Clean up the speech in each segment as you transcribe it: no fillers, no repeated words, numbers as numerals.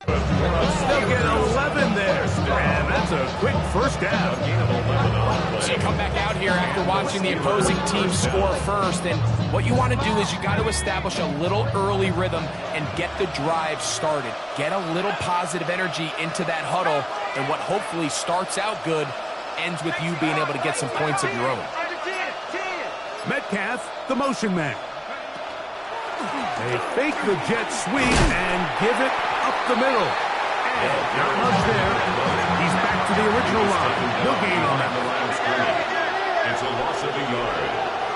They'll get 11 there, and that's a quick first down. So you come back out here after watching the opposing team score first, and what you want to do is you got to establish a little early rhythm and get the drive started. Get a little positive energy into that huddle, and what hopefully starts out good ends with you being able to get some points of your own. Metcalf, the motion man. They fake the jet sweep and give it up the middle. And not much there. He's back to the original line. No gain on that. It's a loss of a yard.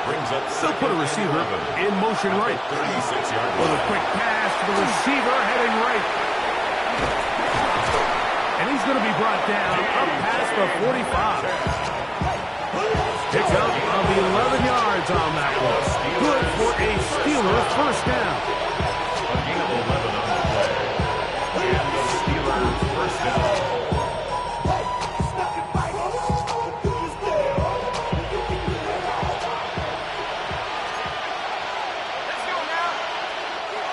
Brings up They'll put a receiver in motion right. 36-yard With a quick pass to the receiver heading right. And he's going to be brought down up past the 45. Pick up of the 11 yards on that one. Good for a Steeler first down. A gain of 11 on the play. And the Steelers first down.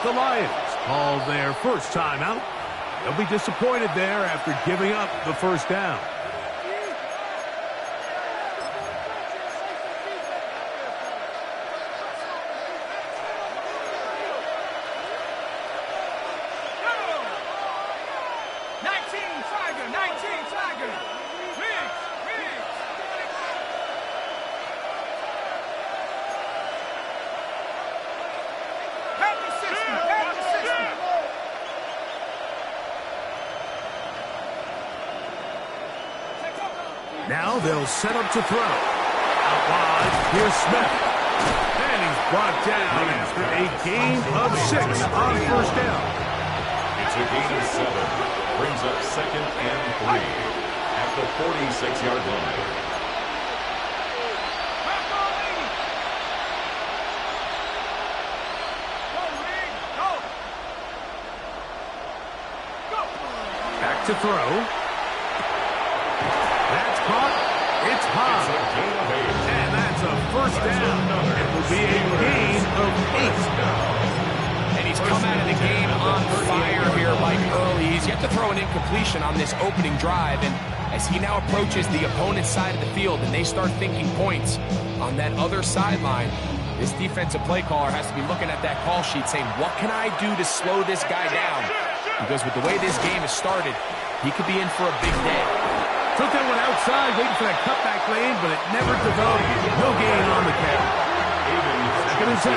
The Lions call their first timeout. They'll be disappointed there after giving up the first down. Now they'll set up to throw. Out wide, here's Smith. And he's brought down after a gain of 6 on first down. It's a gain of 7. Brings up 2nd and 3 at the 46-yard line. Back to throw. That's caught. It's high. And that's a first down. It will be a gain of 8. And he's come out of the game on fire here, Mike, early. He's yet to throw an incompletion on this opening drive. And as he now approaches the opponent's side of the field and they start thinking points on that other sideline, this defensive play caller has to be looking at that call sheet saying, what can I do to slow this guy down? Because with the way this game has started, he could be in for a big day. Took that one outside, waiting for that cutback lane, but it never developed. No gain on the carry. Second and 10.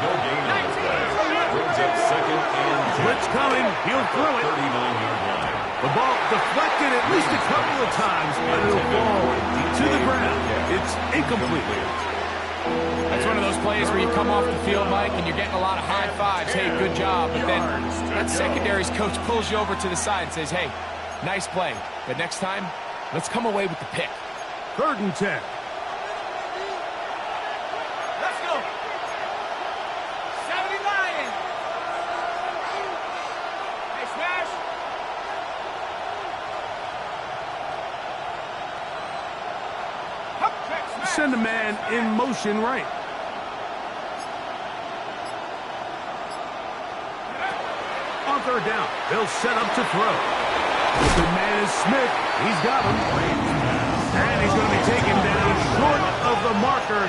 No gain on the play. Brings up 2nd and 10. Blitz coming. He'll throw it. 39-yard line. The ball deflected at least a couple of times, but it'll fall to the ground. It's incomplete. That's one of those plays where you come off the field, Mike, and you're getting a lot of high fives. Hey, good job. But then that secondary's coach pulls you over to the side and says, hey, nice play, but next time, let's come away with the pick. 3rd and 10. Let's go. 70 Lions. Hey, Smash. Send a man in motion right. On 3rd down, they'll set up to throw. The man is Smith. He's got him. And he's going to be taken down short of the marker.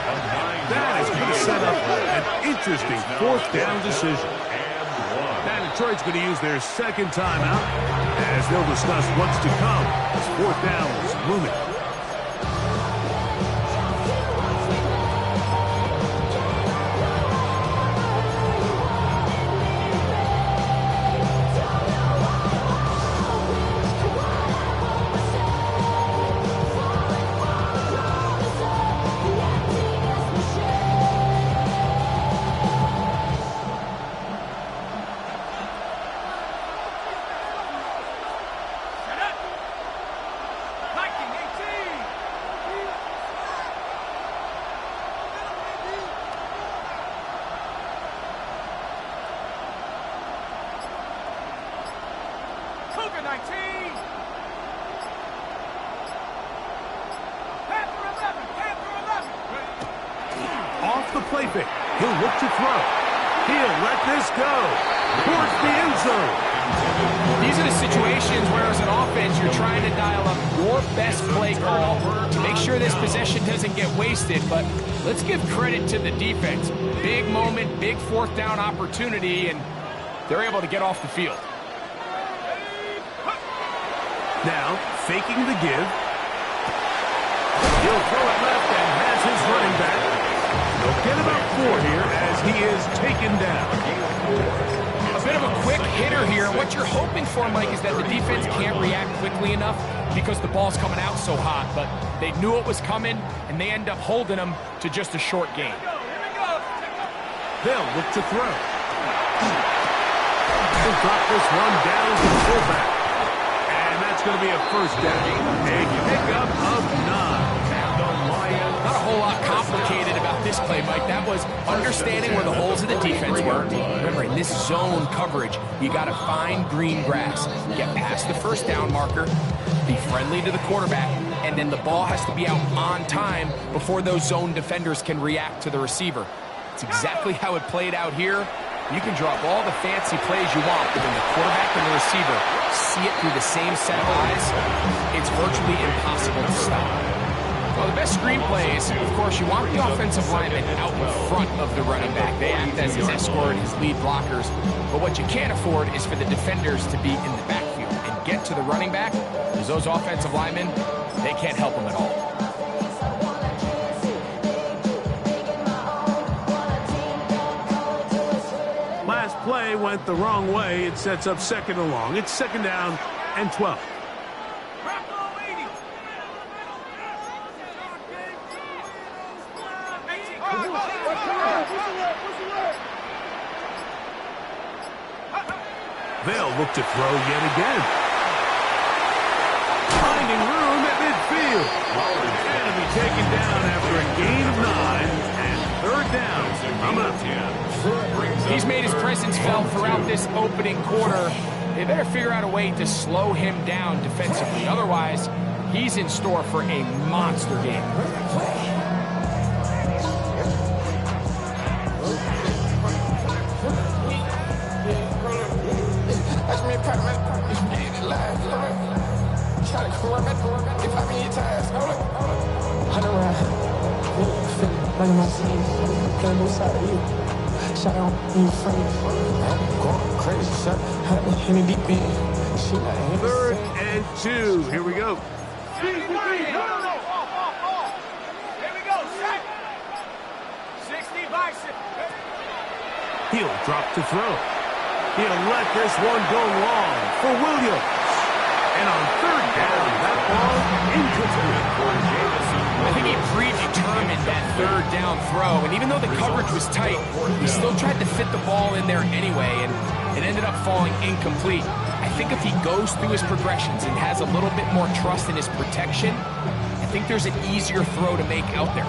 That is going to set up an interesting 4th down decision. And Detroit's going to use their second timeout as they'll discuss what's to come as 4th down is looming. Off the play fake. He'll look to throw. He'll let this go towards the end zone. These are the situations where, as an offense, you're trying to dial up your best play call to make sure this possession doesn't get wasted. But let's give credit to the defense. Big moment, big fourth down opportunity, and they're able to get off the field. Now, faking the give. He'll throw it left and has his running back. He'll get about 4 here as he is taken down. A bit of a quick hitter here. What you're hoping for, Mike, is that the defense can't react quickly enough because the ball's coming out so hot. But they knew it was coming, and they end up holding them to just a short gain. They'll look to throw. He'll drop this one down to the fullback. And that's going to be a first down. A pickup of 9. Not a whole lot complicated about this play, Mike. That was understanding where the holes of the defense were. Remember, in this zone coverage, you got to find green grass. Get past the first down marker, be friendly to the quarterback, and then the ball has to be out on time before those zone defenders can react to the receiver. It's exactly how it played out here. You can draw up all the fancy plays you want, but when the quarterback and the receiver see it through the same set of eyes, it's virtually impossible to stop. Well, the best screenplays, of course, you want the offensive lineman out in front of the running back. They act as his escort, his lead blockers. But what you can't afford is for the defenders to be in the backfield and get to the running back, because those offensive linemen, they can't help them at all. Last play went the wrong way. It sets up second and long. It's second down and 12. They'll look to throw yet again. Finding room at midfield. And to be taken down after a gain of 9 and third down. He's made his presence felt throughout this opening quarter. They better figure out a way to slow him down defensively. Otherwise, he's in store for a monster game. Third and 2. Here we go. Here we go, sack. 60 bison. He'll drop to throw. He'll let this one go long for Williams. And on third down, that ball incomplete. I think he predetermined that third down throw, and even though the coverage was tight, he still tried to fit the ball in there anyway, and it ended up falling incomplete. I think if he goes through his progressions and has a little bit more trust in his protection, I think there's an easier throw to make out there.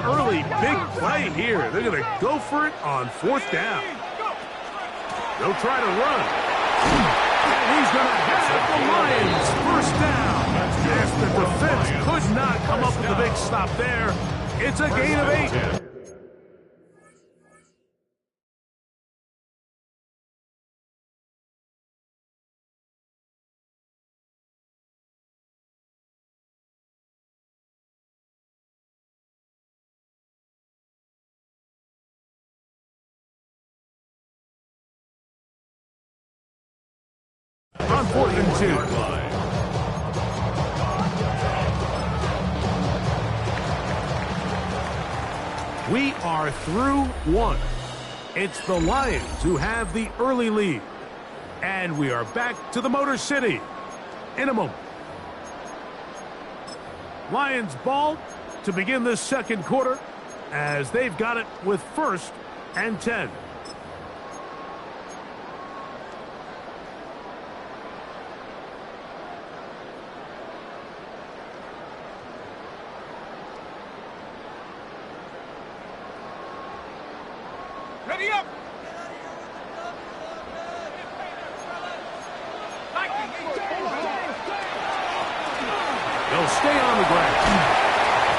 Early big play here. They're going to go for it on fourth down. They'll try to run. And he's going to have the Lions first down. As the defense could not come up with a big stop there. It's a gain of 8. On 4th and 2. We are through 1. It's the Lions who have the early lead. And we are back to the Motor City in a moment. Lions ball to begin the second quarter as they've got it with 1st and 10. Ready up. He'll stay on the ground.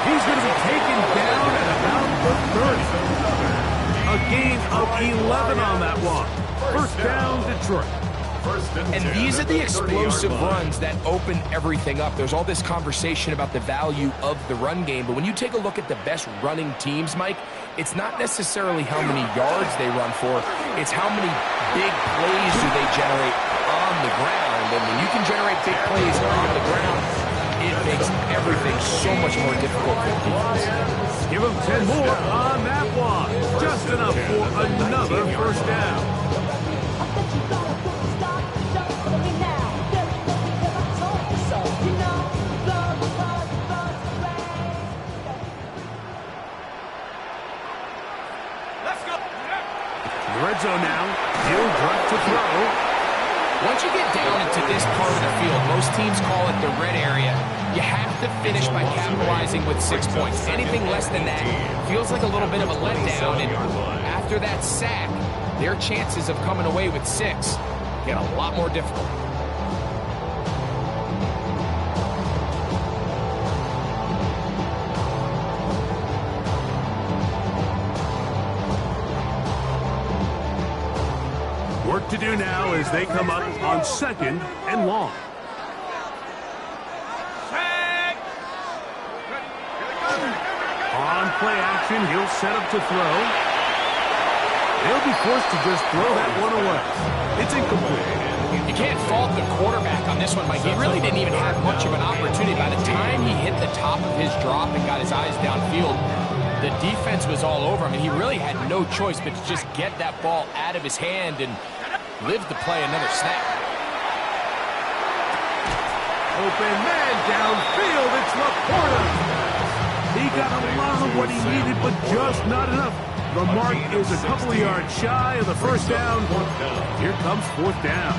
He's going to be taken down at about the 30. A gain of 11 on that one. First down, Detroit. And these are the explosive runs that open everything up. There's all this conversation about the value of the run game, but when you take a look at the best running teams, Mike, it's not necessarily how many yards they run for, it's how many big plays do they generate on the ground. And when you can generate big plays on the ground, it makes everything so much more difficult for the defense. Give him 10 more on that one. Just enough for another first down. Red zone now. He'll drop to throw. Once you get down into this part of the field, most teams call it the red area. You have to finish by capitalizing with 6 points. Anything less than that feels like a little bit of a letdown. And after that sack, their chances of coming away with 6 get a lot more difficult. Work to do now as they come up on 2nd and long. On play action, he'll set up to throw. They'll be forced to just throw that one away. It's incomplete. You can't fault the quarterback on this one, Mike. He really didn't even have much of an opportunity. By the time he hit the top of his drop and got his eyes downfield, the defense was all over him, and he really had no choice but to just get that ball out of his hand and live to play another snap. Open man downfield. It's Laporta. He got a lot of what he needed, but just not enough. The mark is a couple of yards shy of the first down. Here comes 4th down.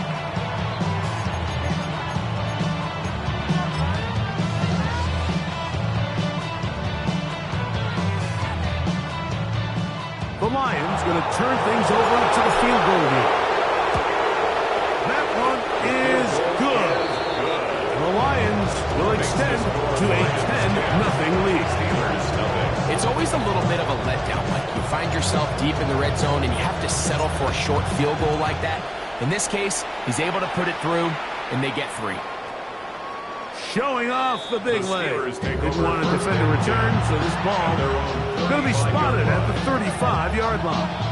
The Lions going to turn things over to the field goal here. That one is good. And the Lions will extend to a 10-0 lead. It's always a little bit of a letdown. Like you find yourself deep in the red zone and you have to settle for a short field goal like that. In this case, he's able to put it through, and they get 3. Showing off the big leg. Didn't want to defend a return, so this ball going to be spotted at the 35-yard line.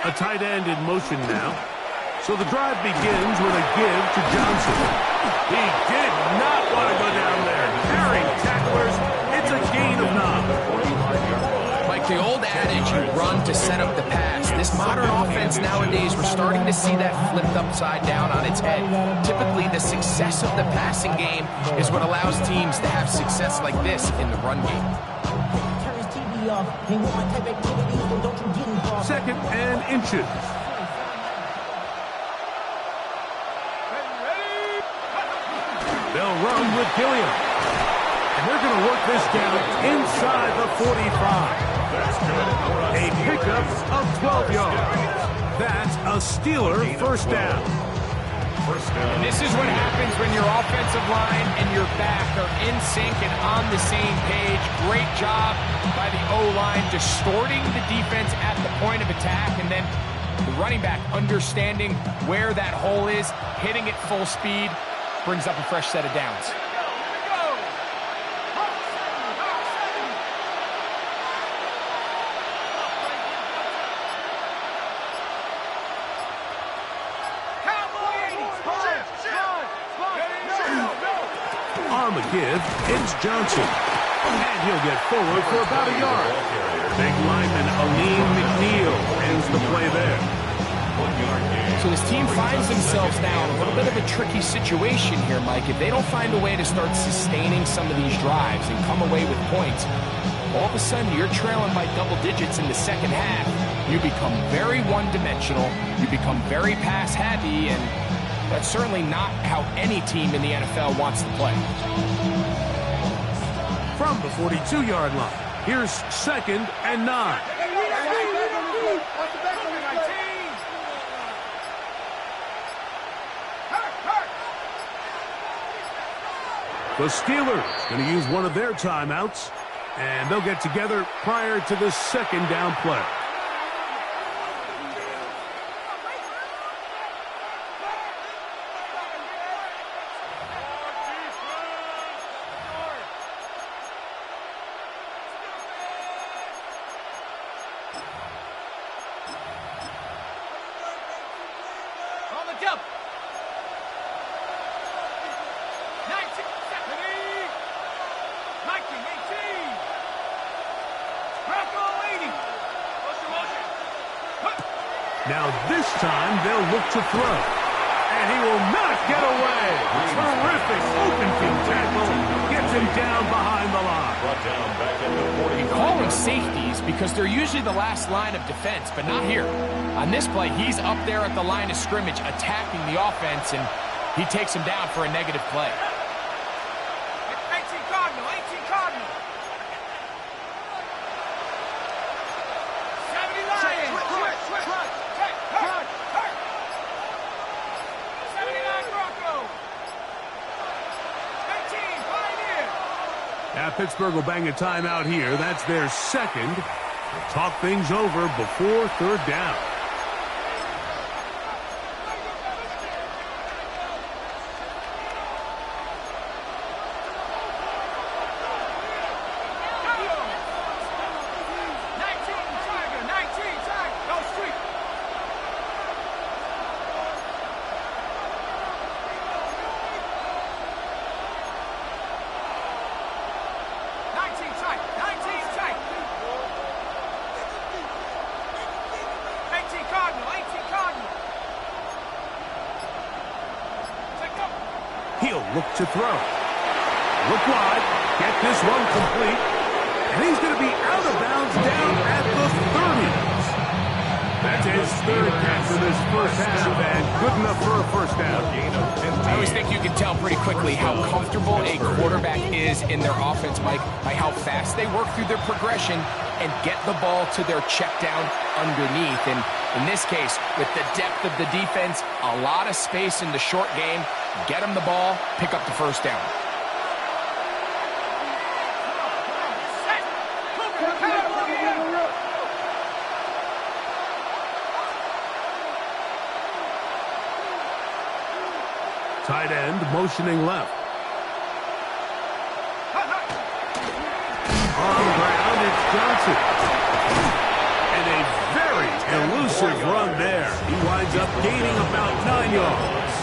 A tight end in motion now. So the drive begins with a give to Johnson. He did not want to go down there. Carrying tacklers. It's a gain of 9. Like the old adage, you run to set up the pass. This modern offense nowadays, we're starting to see that flipped upside down on its head. Typically, the success of the passing game is what allows teams to have success like this in the run game. 2nd and inches. They'll run with Gilliam. And they're going to work this down inside the 45. A pickup of 12 yards. That's a Steeler first down. And this is what happens when your offensive line and your back are in sync and on the same page. Great job by the O-line distorting the defense at the point of attack, and then the running back understanding where that hole is, hitting it full speed, brings up a fresh set of downs. On the give, it's Johnson. And he'll get forward for about a yard. Big lineman Aleem McNeil ends the play there. So this team finds themselves now in a little bit of a tricky situation here, Mike. If they don't find a way to start sustaining some of these drives and come away with points, all of a sudden you're trailing by double digits in the second half. you become very one-dimensional, you become very pass-heavy, and that's certainly not how any team in the NFL wants to play. From the 42-yard line, here's 2nd and 9. The Steelers going to use one of their timeouts, and they'll get together prior to the 2nd down play. On the jump. 1918. Bronco 80. Now this time they'll look to throw. And he will not get away. Terrific open field tackle. Gets him down behind the line. Brought down back at the 40. We call them safeties because they're usually the last line of defense, but not here. On this play, he's up there at the line of scrimmage attacking the offense, and he takes him down for a negative play. 18 Cardinal, 18 Cardinal. 70 Lions. 79 Bronco. 18 Pioneer. Now Pittsburgh will bang a timeout here. That's their 2nd. Talk things over before 3rd down. He'll look to throw. Look wide. Get this one complete. And he's going to be out of bounds down at the 30s. That's his 3rd catch of this first half, and good enough for a first down. I always think you can tell pretty quickly how comfortable a quarterback is in their offense, Mike, by how fast they work through their progression and get the ball to their check down underneath. And in this case, with the depth of the defense, a lot of space in the short game, get them the ball, pick up the first down. Tight end motioning left. On the ground, it's Johnson. And a very elusive run there. He winds up gaining about 9 yards.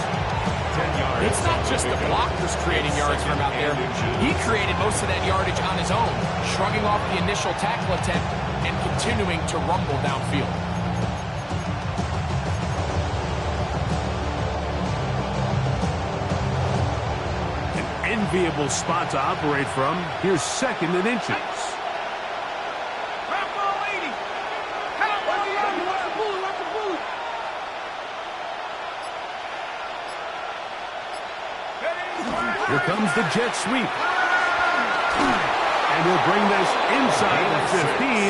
It's not just the blockers creating yards from out there. He created most of that yardage on his own, shrugging off the initial tackle attempt and continuing to rumble downfield. Enviable spot to operate from. Here's 2nd and inches. Here comes the jet sweep. And he'll bring this inside the 15.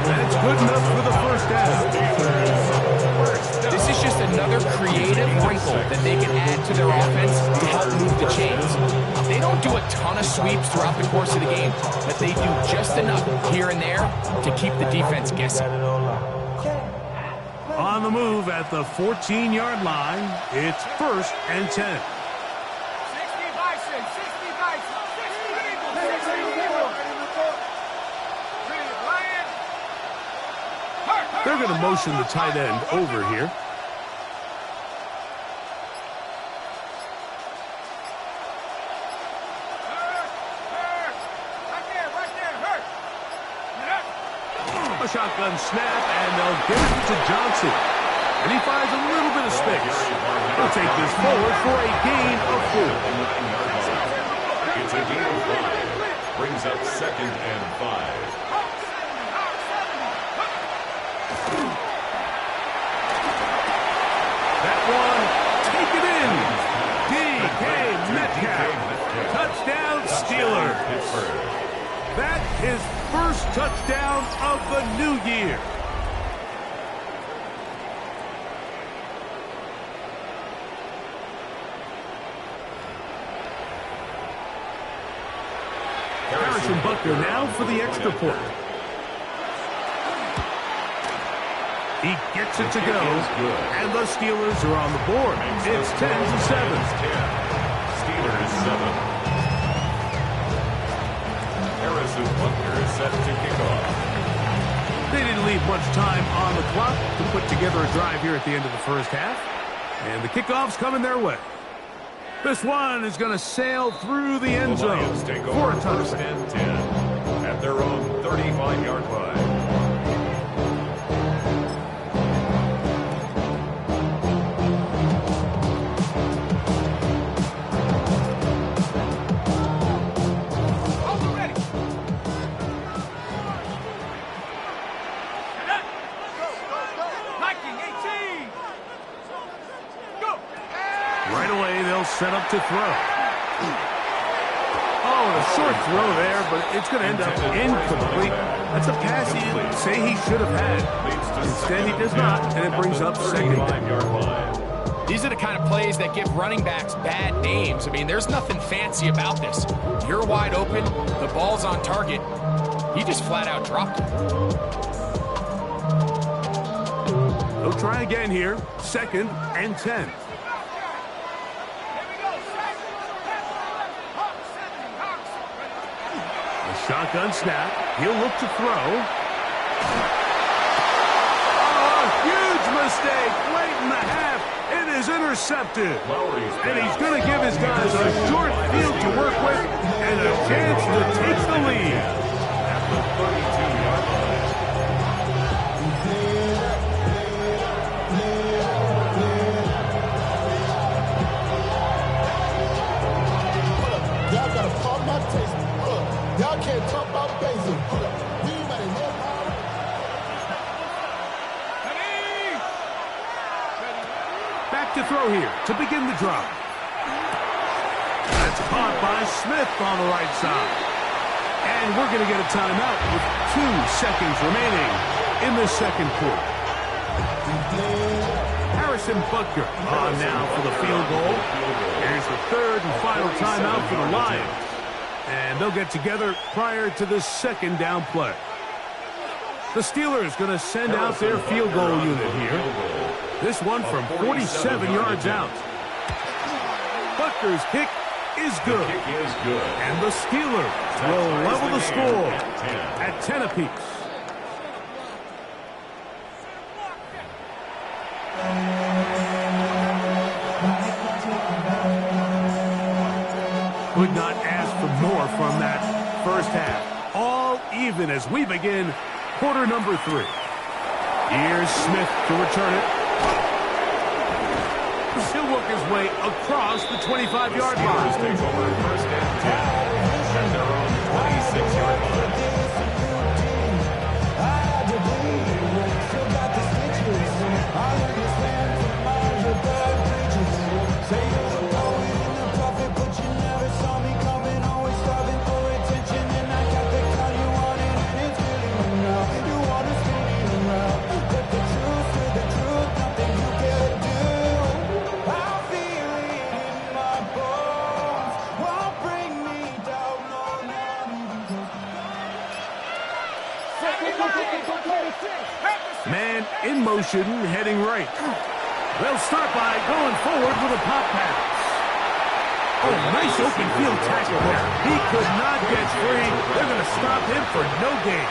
That's good enough for the first down. This is just another creative wrinkle that they can add to their offense to help move the chains. They don't do a ton of sweeps throughout the course of the game, but they do just enough here and there to keep the defense guessing. On the move at the 14-yard line, it's 1st and 10. 60 Bison, 60 Bison, 60 Eagles, 60 Eagles. Lions. They're going to motion the tight end over here. A shotgun snap, and they'll get it to Johnson. And he finds a little bit of space. He'll take this forward for a gain of 4. It's a gain of 5. Brings up 2nd and 5. Metcalf. Touchdown, Steelers. That is first touchdown of the new year. Harrison Butker now for the extra point. He gets it to go, and the Steelers are on the board. It's 10-7. Steelers 7. Harrison Butker is set to kick off. They didn't leave much time on the clock to put together a drive here at the end of the first half, and the kickoff's coming their way. This one is going to sail through the end zone for a touchdown. First and 10 at their own 35-yard line. Set up to throw. Oh, a short throw there, but it's going to end up incomplete. That's a pass he'd say he should have had. Instead, he does not, and it brings up second down. These are the kind of plays that give running backs bad names. I mean, there's nothing fancy about this. You're wide open, the ball's on target. He just flat out dropped it. They'll try again here. 2nd and 10. Shotgun snap. He'll look to throw. Oh, a huge mistake late in the half. It is intercepted. And he's going to give his guys a short field to work with and a chance to take the lead. At the 32-yard line. Y'all got to pump my taste. Y'all can't talk about basic. Back to throw here to begin the drive. That's caught by Smith on the right side. And we're going to get a timeout with 2 seconds remaining in the second quarter. Harrison Butker on now for the field goal. Here's the 3rd and final timeout for the Lions. And they'll get together prior to the second down play. The Steelers going to send out their field goal unit here. This one from 47 yards out. Butker's kick is good. And the Steelers will level the score at 10 apiece. Could not ask for more from that first half. All even as we begin quarter number 3. Here's Smith to return it. He'll work his way across the 25-yard line. Take over first and 10 at their own 26-yard line. Man in motion, heading right. They'll start by going forward with a pop pass. Oh, nice open field tackle there. He could not get free. They're going to stop him for no gain.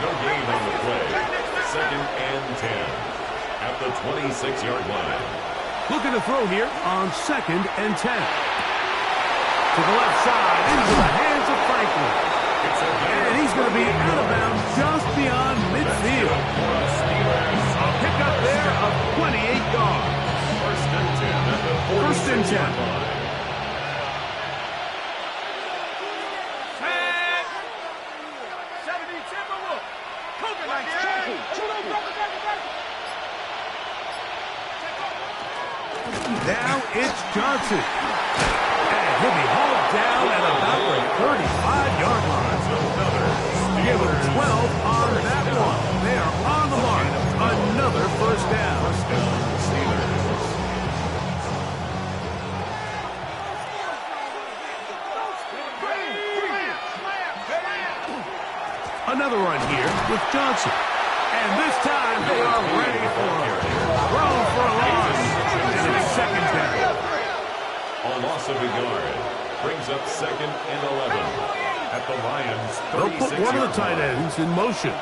No gain on the play. 2nd and 10 at the 26-yard line. Looking to throw here on 2nd and 10. To the left side, into the hands of Franklin. And he's going to be out of bounds just beyond midfield. A pickup there of 28 yards. First and 10 at the 46-yard line. Now it's Johnson. And And he'll be hauled down at about the 35-yard line. Give him 12 on that one. They are on the mark. Another first down. Another run here with Johnson. And this time they are ready for him. Thrown for a loss. And it's second down. A loss of a yard. Brings up second and 11. At the Lions' 36 They'll put one of the tight ends in motion.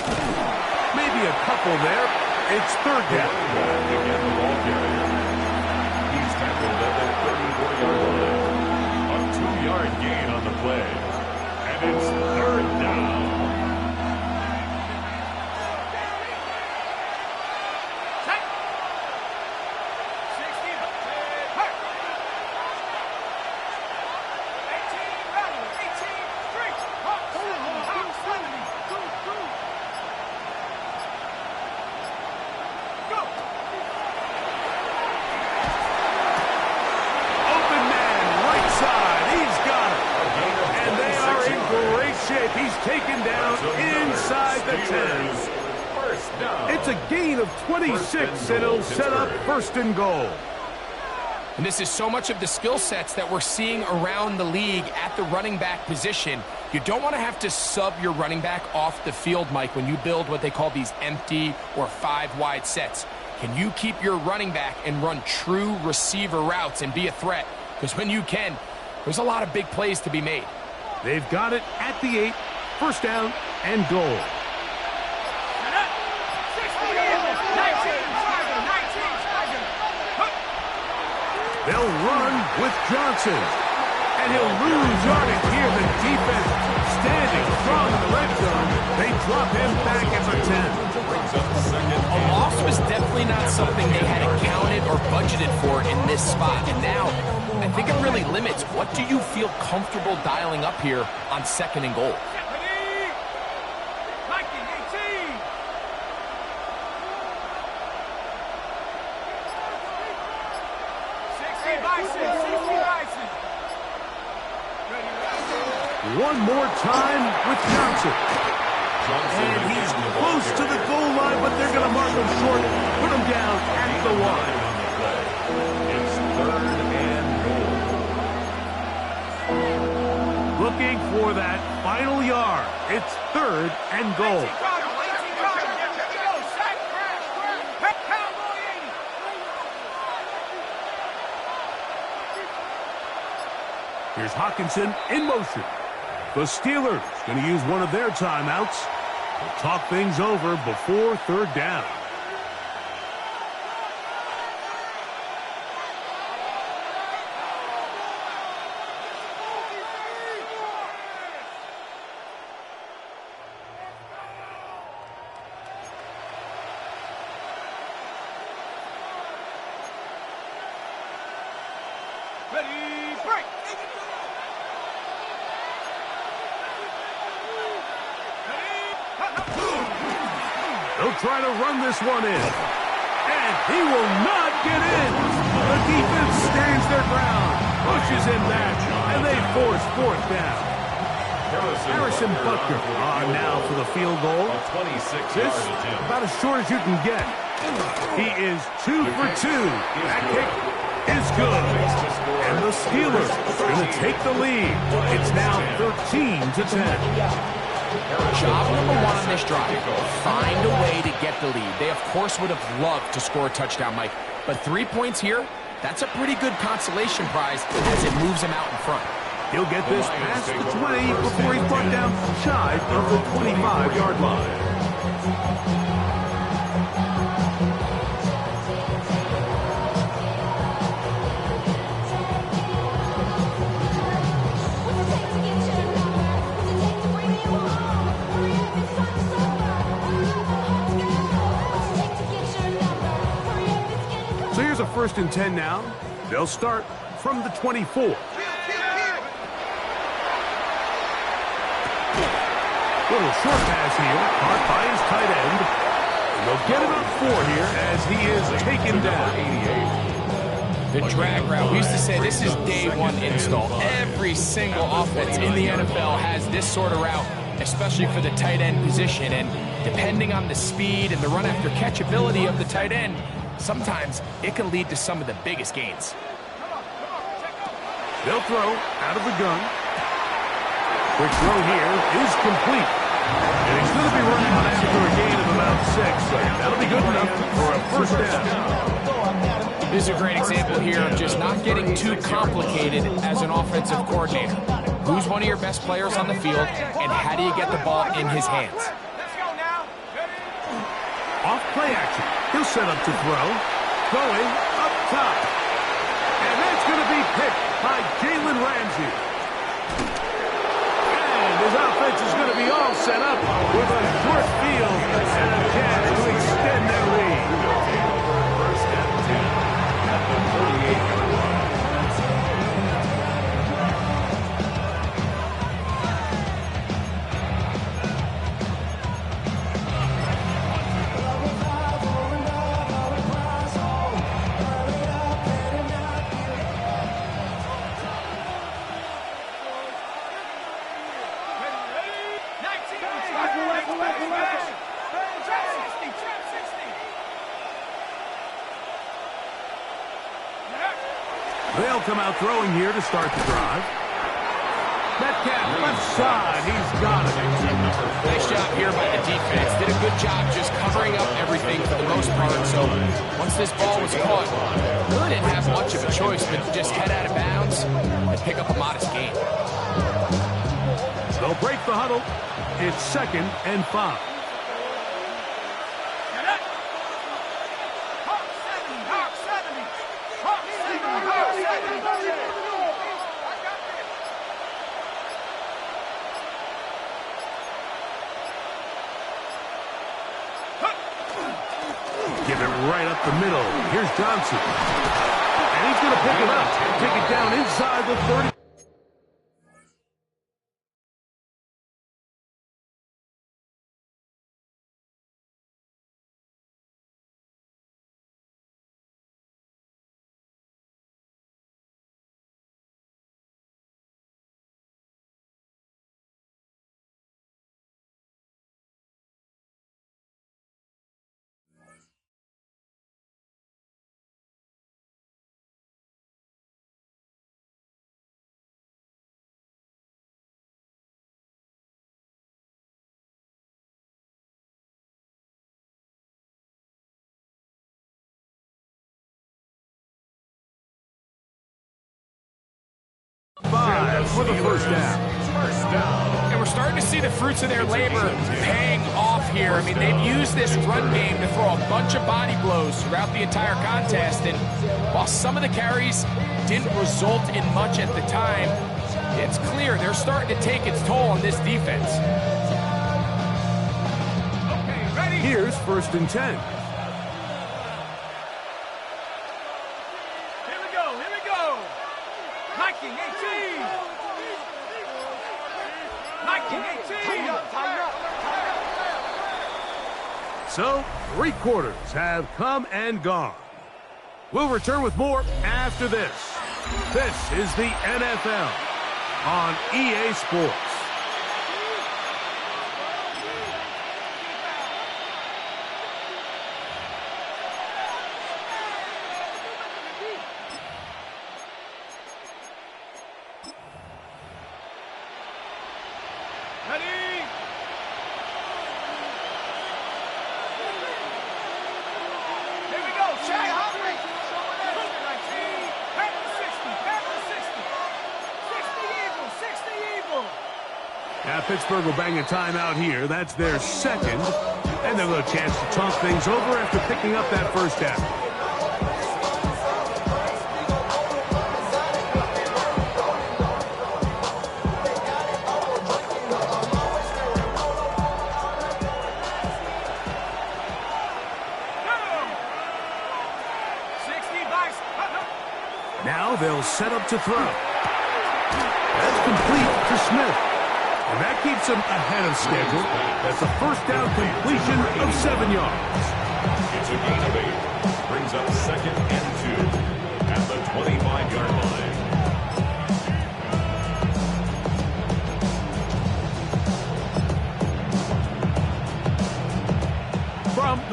Maybe a couple there. It's third down. Again, the ball carrier. He's tackled at the 34-yard line. A 2-yard gain on the play. And it's third down. He's taken down inside the 10. It's a gain of 26, and he'll set up first and goal. And this is so much of the skill sets that we're seeing around the league at the running back position. You don't want to have to sub your running back off the field, Mike, when you build what they call these empty or 5-wide sets. Can you keep your running back and run true receiver routes and be a threat? Because when you can, there's a lot of big plays to be made. They've got it at the 8, first down and goal. They'll run with Johnson. And he'll lose yardage here. The defense standing strong in the red zone. They drop him back at the 10. A loss was definitely not something they had accounted or budgeted for in this spot. And now, I think it really limits what do you feel comfortable dialing up here on second and goal. One more time with Johnson. And he's close to the goal line, but they're going to mark him short, put him down at the 1. It's third and goal. Looking for that final yard. It's third and goal. Here's Hawkinson in motion. The Steelers going to use one of their timeouts to talk things over before third down. They'll try to run this one in. And he will not get in. The defense stands their ground, pushes him back, and they force fourth down. Harrison Butker on now for the field goal. This about as short as you can get. He is 2 for 2. That kick is good. And the Steelers are going to take the lead. It's now 13-10. Job number 1 on this drive, find a way to get the lead. They, of course, would have loved to score a touchdown, Mike. But 3 points here, that's a pretty good consolation prize as it moves him out in front. He'll get this past the 20 before he's brought down shy of the 25-yard line. So here's a 1st and 10 now. They'll start from the 24. Little short pass here, caught by his tight end. And they'll get him up 4 here as he is taken down. The drag route. We used to say this is day one install. Every single offense in the NFL has this sort of route, especially for the tight end position. And depending on the speed and the run after catch ability of the tight end, sometimes it can lead to some of the biggest gains. They'll throw out of the gun. Quick throw here is complete. And he's going to be running on after a gain of about 6. That'll be good enough for a first down. This is a great example here of just not getting too complicated as an offensive coordinator. Who's one of your best players on the field, and how do you get the ball in his hands? Let's go now. Off play action. He'll set up to throw. Going up top. And that's going to be picked by Jalen Ramsey. And his offense is going to be all set up with a short field and a chance to extend their lead. First and 10 at the 38-yard line. They'll come out throwing here to start the drive. Metcalf left side. He's got it. Nice job here by the defense. Did a good job just covering up everything for the most part. So once this ball was caught, really didn't have much of a choice but just head out of bounds and pick up a modest gain. They'll break the huddle. It's 2nd and 5. Give it right up the middle. Here's Johnson. And he's going to pick it up. Take it down inside the 30. For the first down. And we're starting to see the fruits of their labor paying off here. I mean, they've used this run game to throw a bunch of body blows throughout the entire contest. And while some of the carries didn't result in much at the time, it's clear they're starting to take its toll on this defense. Okay, ready? Here's 1st and 10. Here we go. Here we go. Hiking 18. Hiking 18. So, 3 quarters have come and gone. We'll return with more after this. This is the NFL on EA Sports. Ready? Here we go. Shaq. 19. Back to 60. Back to 60. 60 Eagles. 60 Eagles. Now Pittsburgh will bang a timeout here. That's their 2nd. And they'll have a chance to talk things over after picking up that first down. Now they'll set up to throw. That's complete to Smith. And that keeps him ahead of schedule. That's a first down completion of 7 yards. It's a gain of 8. Brings up 2nd and 2 at the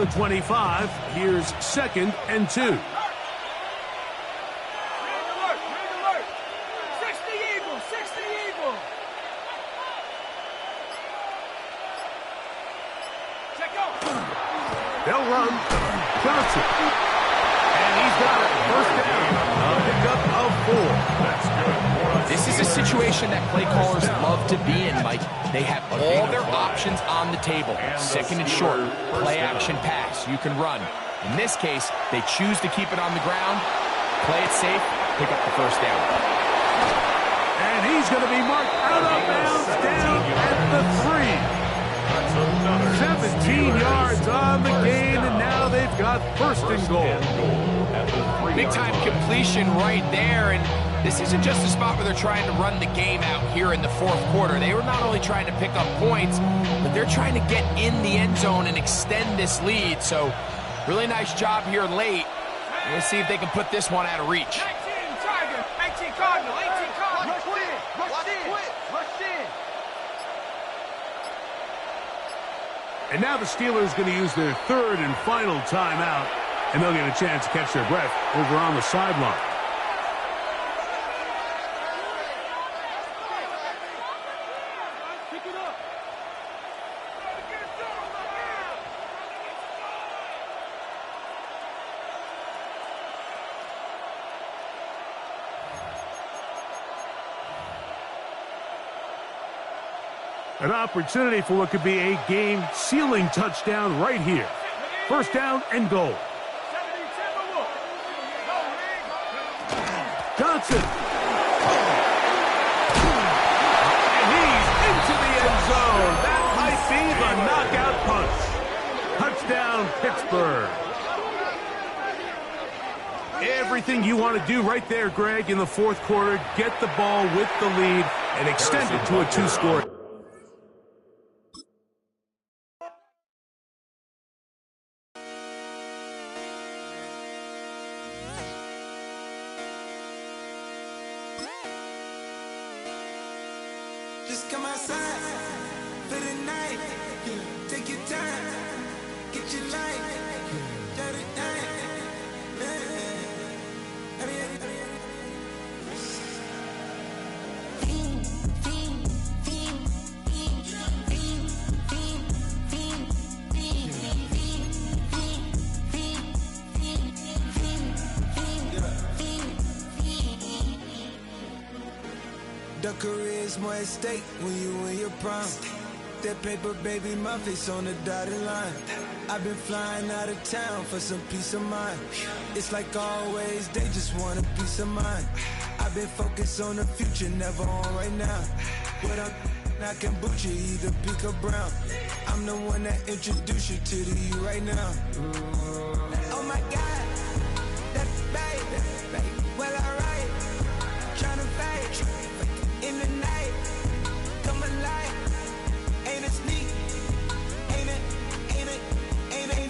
the 25. Here's 2nd and 2. Green alert, green alert. 60 Eagles, 60 Eagles. Check out. They'll run. Johnson. And he's got it. First down. A pickup of 4. That's good. This is a situation that play callers love to be in, Mike. They have all their options on the table. 2nd and short, play action pass. You can run. In this case, they choose to keep it on the ground, play it safe, pick up the first down. And he's going to be marked out of bounds down at the 3. 17 yards on the gain, and now they've got 1st and goal. Big time completion right there, and this isn't just a spot where they're trying to run the game out here in the 4th quarter. They were not only trying to pick up points, but they're trying to get in the end zone and extend this lead. So really nice job here late. Let's see if they can put this one out of reach. 19 Tiger, 18 Cardinal, 18 Cardinal. Rush in, rush in, rush in. And now the Steelers going to use their 3rd and final timeout, and they'll get a chance to catch their breath over on the sideline. Pick it up. An opportunity for what could be a game-sealing touchdown right here. 1st down and goal. 70 Timberwolves. No ring. Johnson. And he's into the end zone. That might be the knockout punch. Touchdown, Pittsburgh. Everything you want to do right there, Greg, in the 4th quarter. Get the ball with the lead and extend it to a 2-score. Just come outside for the night. Take your time, get your life. The career's more at stake when you in your prime. That paper, baby, my face on the dotted line. I've been flying out of town for some peace of mind. It's like always, they just want a peace of mind. I've been focused on the future, never on right now. What I'm I can boot you either pink or brown. I'm the one that introduced you to the you right now. Oh my God, that baby, well alright. Tryna fight in the night, come alive. Ain't it sneak? Ain't it? Ain't it? Ain't it? Ain't it?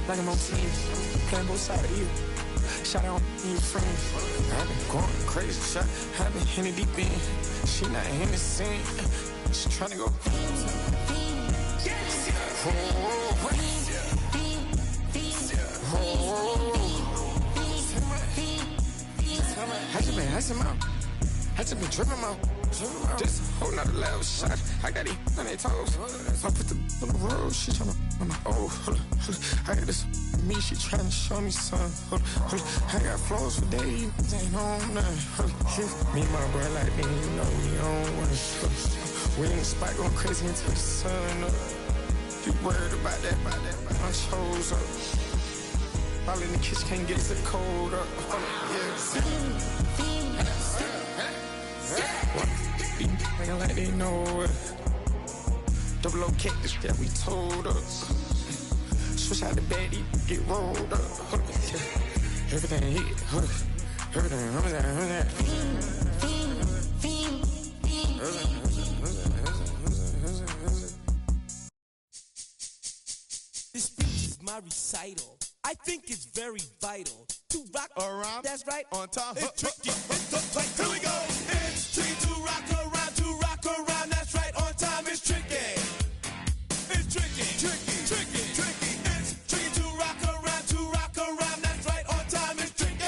Like I'm on TV, playing both sides of you. Shot out on your friends. I've been going crazy, shot. I've been hitting deep in. She not in the scene. She tryna go. I just been tripping out. Just holding out the loud shot. I got it on their toes. I put the on the road. She tryna. Oh, hold on. I got this me. She tryna show me something. Hold on. I got flows for days. Ain't on nothing. Me and my bro like me. You know we on one. We in the spot going crazy until the sun up. You worried about that? My shows up. All in the kitchen, can't get the cold up. Nigga like they know it. Double O cactus that we told us. Switch out the baddie, get rolled up. Everything hit, everything. This speech is my recital. I think it's very vital to rock around. That's right, on time. It's tricky. Here we go. It's tricky to rock around. That's right, on time. It's tricky. It's tricky. It's tricky to rock around. That's right, on time. It's tricky.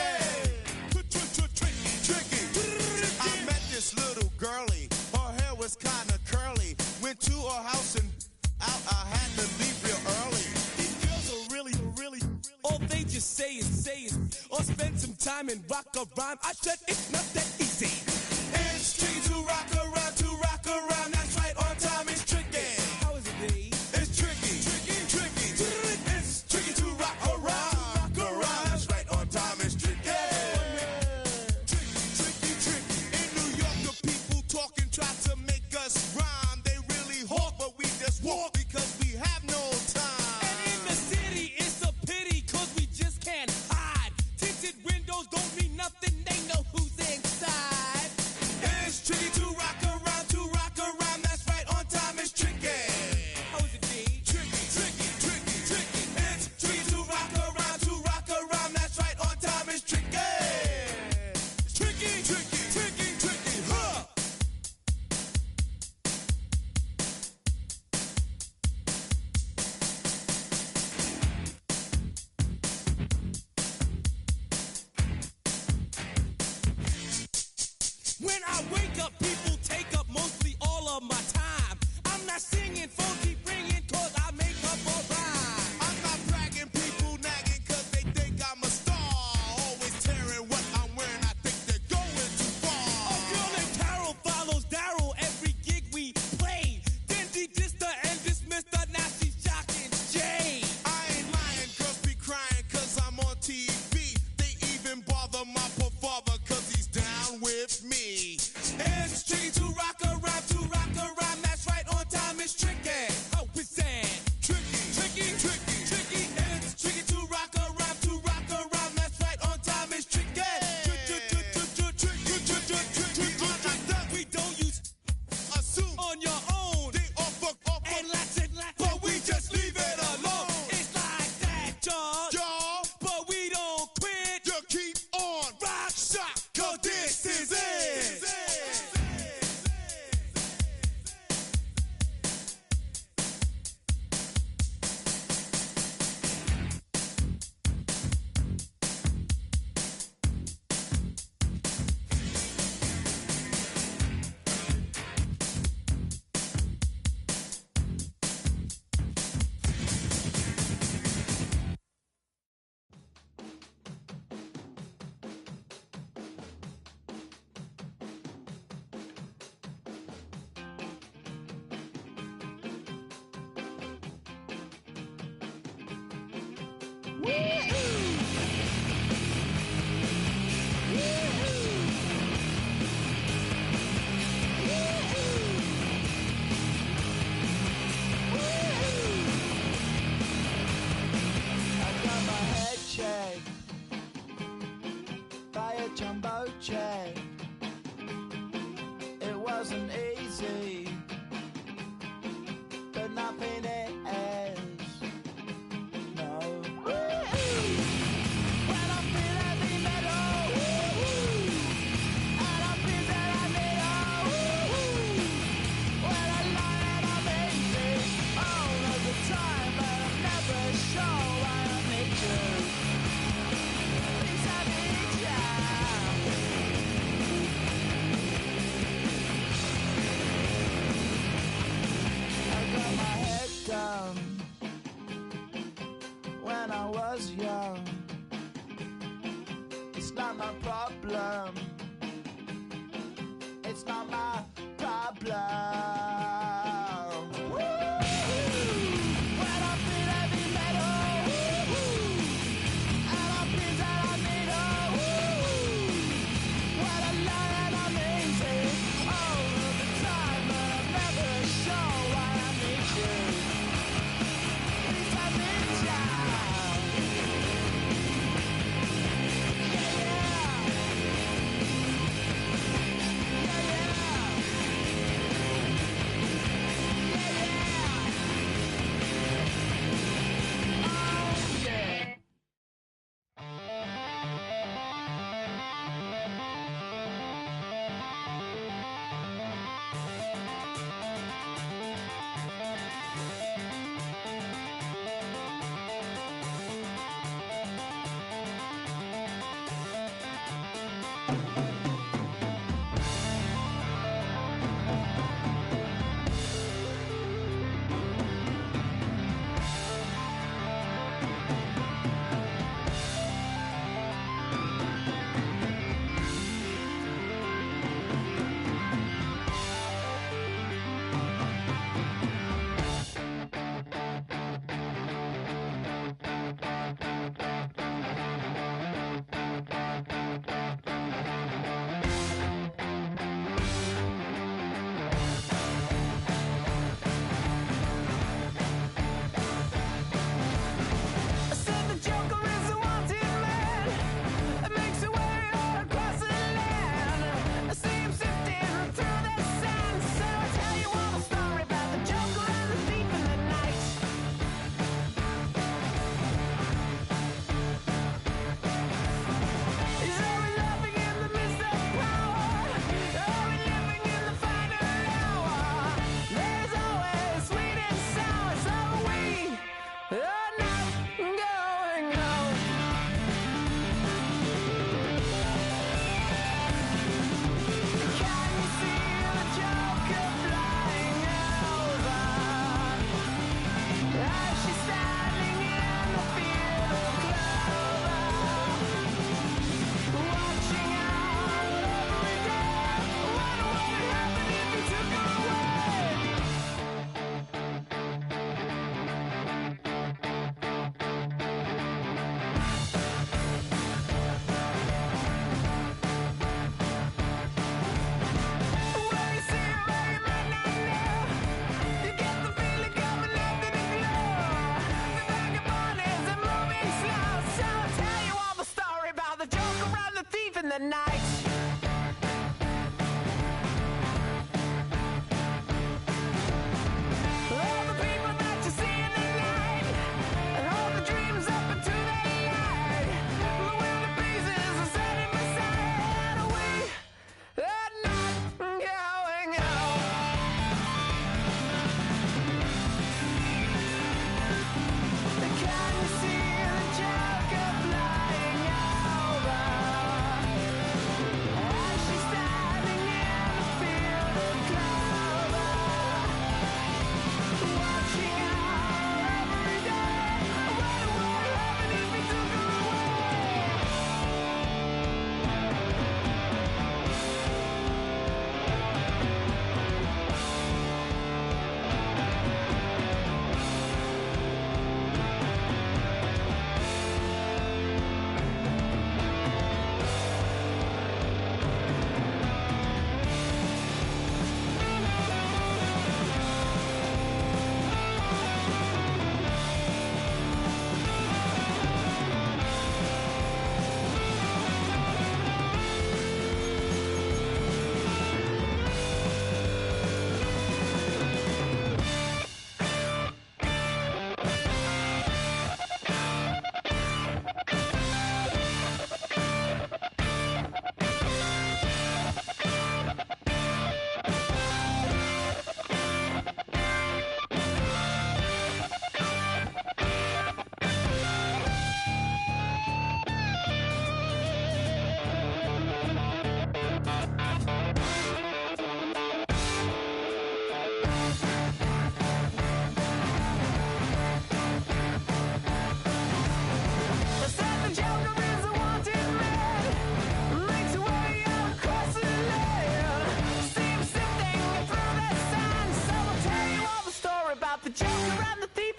I met this little girlie. Her hair was kind of curly. Went to her house and out. I had to leave real early. These girls are really. All they just say is, or spend some time and rock around. I said it's not that easy. It's tricky to rock around. That's right, on time. It's tricky. How is it, B? It's tricky. It's tricky to rock around. That's right, on time. It's tricky. Tricky. In New York, the people talking try to make us rhyme. They really hawk, but we just walk because we have no time. And in the city, it's a pity because we just can't hide. Tinted windows don't mean nothing. They know who's inside. It's tricky to rock around. That's right, on time. It's tricky. How is it, B? Tricky. It's tricky to rock around. That's right, on time. It's tricky. Tricky. Huh. When I wake up, people take up mostly all of my time. I'm not singing, phone keep ringing, cause I make up a rhyme. I'm not bragging, people nagging, cause they think I'm a star. Always tearing what I'm wearing, I think they're going too far. A girl named Carol follows Daryl every gig we play. Then she dissed her and dismissed her, now she's shocking Jay. I ain't lying, girls be crying, cause I'm on TV. They even bother my poor father, cause he's down with me. It's tricky to rock around. That's right, on time. It's tricky. How is that? Tricky. It's tricky to rock around. That's right, on time. It's tricky. We don't use assume on your own. They all fuck up and latch, but we just leave it alone. It's like that, y'all. But we don't quit. You keep on rock, shock, cause this is it. Jumbo check. It wasn't easy, but nothing is. No. When I feel heavy metal, and I feel that I need when I lie and I'm easy all of the time, but I'm never sure why I need you. Please I need you.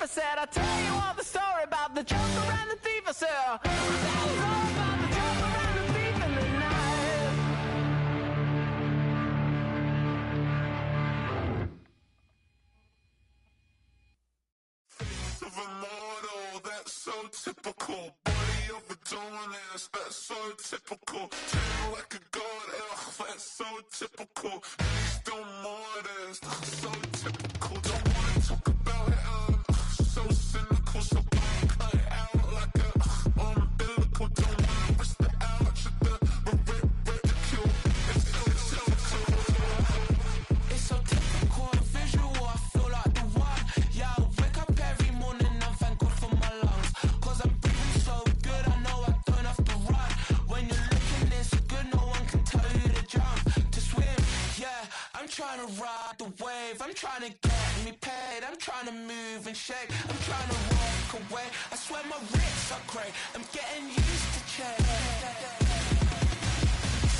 said, I'll tell you all the story about the Joker and the thief. I said, that was all about the Joker and the thief in the night. Face of a model, that's so typical. Body of a donut, that's so typical. Tail like a god, ugh, that's so typical. Still modest, so typical. Don't wanna talk about it, so cynical. So cut it out like a umbilical. Don't wanna risk the ouch of the ridicule. It's so typical. It's so typical and visual, I feel like the one. Yeah, I wake up every morning and thank God for my lungs. Cause I'm breathing so good, I know I don't have to run. When you're looking this good, no one trying to ride the wave. I'm trying to get me paid. I'm trying to move and shake. I'm trying to walk away. I swear my wrists are cray. I'm getting used to change.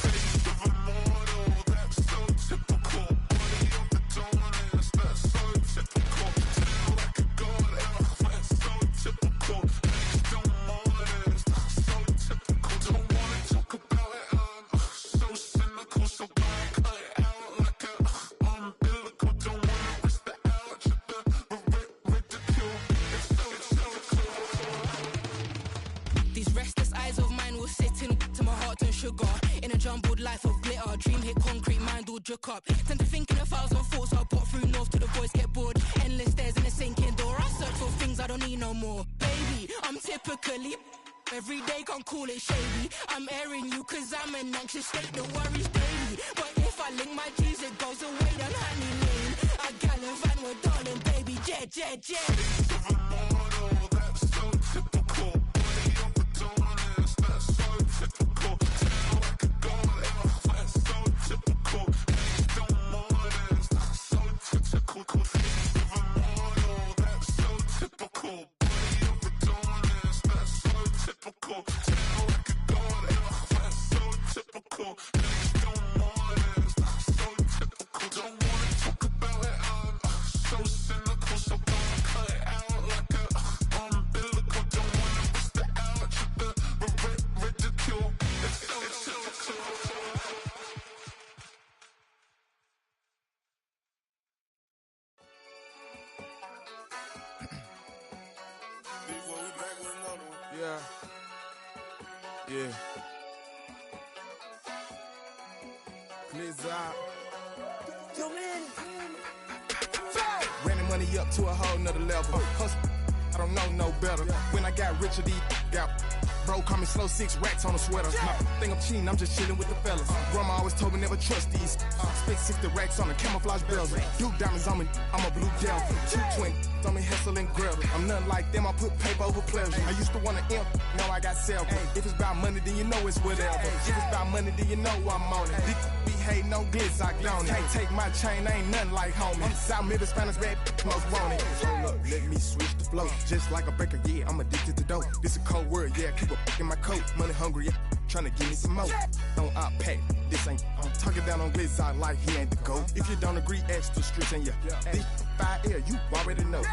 Face of a mortal, that's so typical. Body of the dawners, that's so typical. Tell like a god, that's so typical. Face don't mortars, that's so typical. Don't wanna talk about it, so cynical. So I cut it out like a umbilical. Don't wanna risk the ouch, the ridicule. It's so typical. These restless eyes of mine will sit in to my heart and sugar. In a jumbled life of glitter, dream hit concrete, mind all juk up. Tend to think in 1,000 thoughts, I'll pop through north to the voice, get bored. Endless stairs in a sinking door, I search for things I don't need no more. Baby, I'm typically every day, can't call it shady. I'm airing you cause I'm an anxious state, the worries daily. But if I link my G's, it goes away down honey lane. I gallivant with darling, baby, jet. Face of a mortal, that's so typical. Body of the dawners, that's so typical. Tell like a god, that's so typical. Face don't mortars, that's so typical. Face of a mortal, that's so typical. Body of the dawners, that's so typical. Tell like a god, that's so typical. Face don't mortars, that's so typical. Don't wanna talk about it, so cynical. So don't cut it out like a umbilical. Don't wanna risk the ouch, the ridicule. It's so typical. Yeah. Yeah. Blizzard. Running money up to a whole nother level. Hustle, I don't know no better. When I got richer, these got bro, call me slow 6 racks on a sweater. Not think I'm cheating, I'm just chilling with the fellas. Grandma always told me never trust these. Spent 60 racks on the camouflage bells. Duke diamonds on me, I'm a blue devil. 220 on me, Hessel and Gretel. I'm nothing like them, I put paper over pleasure. I used to want to imp, now I got several. If it's about money, then you know it's whatever. If it's about money, then you know I'm on it. These be hating on glitz, I don't it. Can't take my chain, I ain't nothing like homie. South Middle Spanish red, most want it. Hold up, let me switch the flow. Just like a breaker, yeah, I'm addicted to dope. This a cold word, yeah, keep a in my coat. Money hungry, yeah, tryna give me some more. Don't pack, this ain't. I'm talking down on glitz, I like he ain't the go. If you don't agree, ask the streets and yeah. This 5 air, you already know.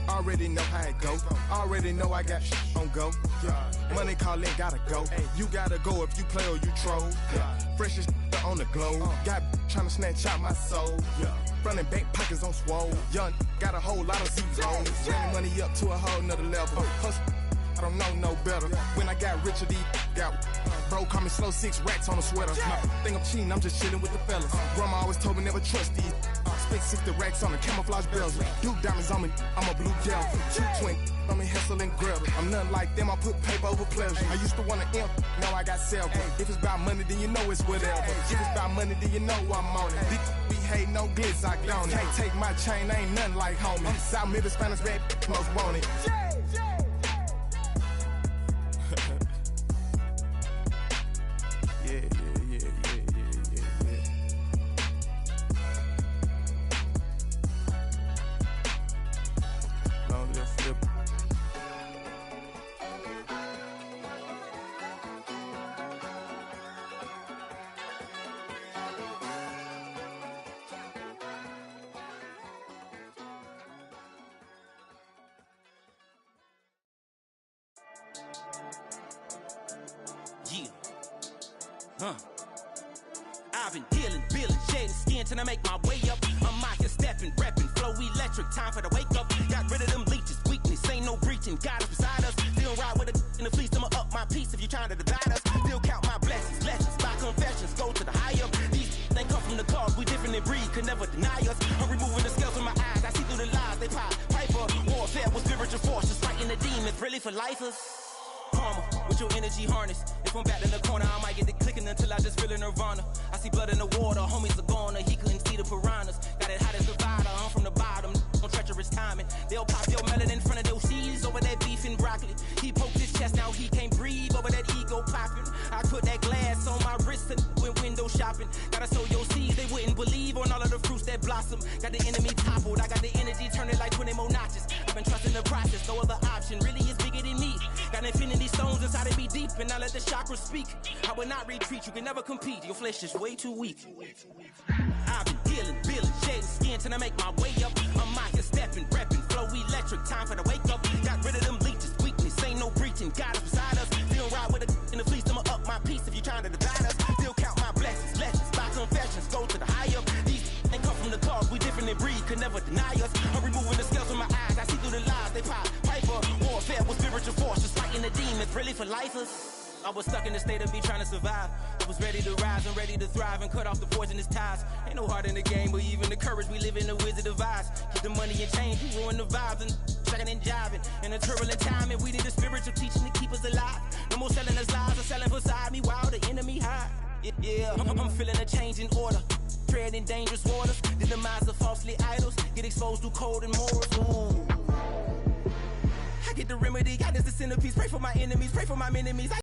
Already know how it go. Already know I got on go. Money calling, gotta go. You gotta go if you play or you troll. Fresh as on the globe. Got tryna snatch out my soul. Running bank pockets on swole. Young, got a whole lot of zeros. Running money up to a whole nother level. Hustle, I don't know no better. When I got richer, these got bro, call me slow 6 racks on a sweater. Think I'm cheating, I'm just chilling with the fellas. Grandma always told me never trust these. Spent 60 racks on the camouflage bells. Duke diamonds on me, I'm a blue devil. 220 on me, Hessel and Gretel. I'm nothing like them, I put paper over pleasure. I used to want to imp, now I got several. If it's about money, then you know it's whatever. If it's about money, then you know I'm on it. These be hating no glitz, I don't it. Can't take my chain, I ain't nothing like homie. South Middle Spanish red, most want it. Yeah. Long live flip. I've been dealing, shading skin till I make my way up. I'm out here stepping, repping, flow electric, time for the wake up. Got rid of them leeches, weakness, ain't no breaching. God is beside us, still ride with a in the fleece. I'ma up my piece if you trying to divide us. Still count my blessings, legends, by confessions, go to the higher. These they come from the cause, we different in breed, could never deny us. I'm removing the scales from my eyes, I see through the lies, they pop. Piper, warfare with spiritual forces, fighting the demons, really for lifers. Karma, with your energy harness. If I'm back in the corner, I might get it clicking until I just feel a nirvana. I see blood in the water, homies are goner. He couldn't see the piranhas. Got it hot as divider, I'm from the bottom. On treacherous timing. They'll pop your melon in front of those seeds over that beef and broccoli. He poked chest, now he can't breathe over that ego popping. I put that glass on my wrist and went window shopping. stopping. Gotta sow your seeds, they wouldn't believe on all of the fruits that blossom. Got the enemy toppled, I got the energy, turn it like 20 more notches. I've been trusting the process, no other option really is bigger than me. Got infinity stones inside of me deep, and I let the chakras speak. I will not retreat, you can never compete, your flesh is way too weak. I've been dealing, building, shading skin till I make my way up. I'm out here stepping, repping, flow electric, time for the wake up. Got rid of them leeches, weakness, ain't no breaching, God is beside us. Still ride with a in the fleece, I'ma up my piece if you trying to divide us. Still count my blessings, lessons, by confessions, go to the higher. These ain't come from the cause, we different than breed, could never deny us. I'm removing the scales from my eyes, I see through the lies, they pop. Piper, warfare with spiritual force, just fighting the demons, really for lifers. I was stuck in the state of me trying to survive. I was ready to rise and ready to thrive and cut off the poisonous ties. Ain't no heart in the game, but even the courage we live in the Wizard of Oz. Get the money and change, you ruin the vibes and tracking and jiving. In a turbulent time, and we need a spiritual teaching to keep us alive. No more selling us lies or selling beside me while the enemy hide. Yeah, I'm feeling a change in order. Treading dangerous waters. The demise of falsely idols. Get exposed through code and morals. Ooh. I get the remedy, God is the centerpiece. Pray for my enemies, pray for my enemies.